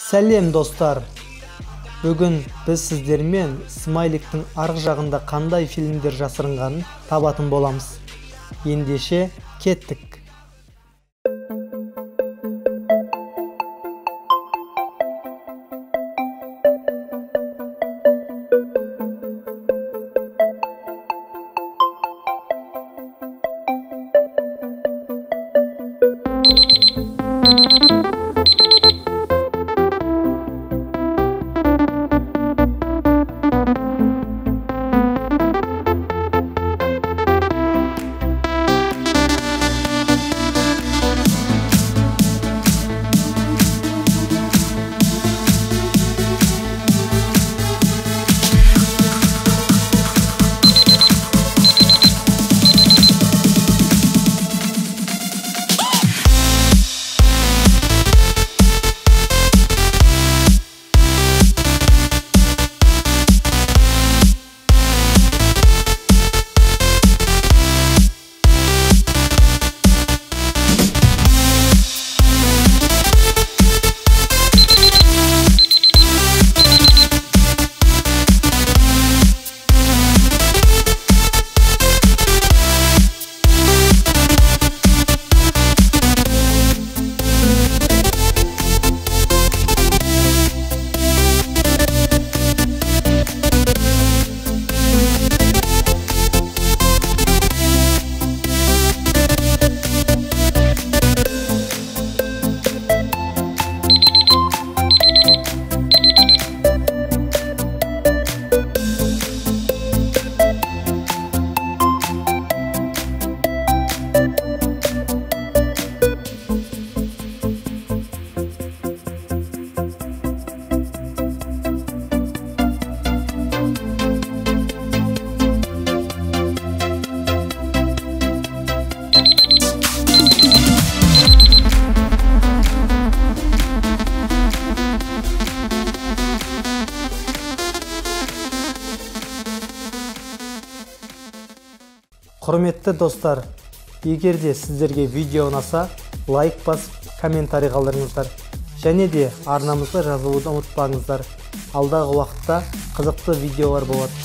Сәлем достар. Бүгін біз сіздермен смайликтің арғы жағында қандай фильмдер жасырынғанын табатын боламыз. Ендеше кеттік. Құрметті достар, егер де сіздерге видео ұнаса, лайк басып, комментарий қалдырыңыздар. Және де арнамызға жазылуды ұмытпаңыздар. Алдағы уақытта қызықты видеолар болады.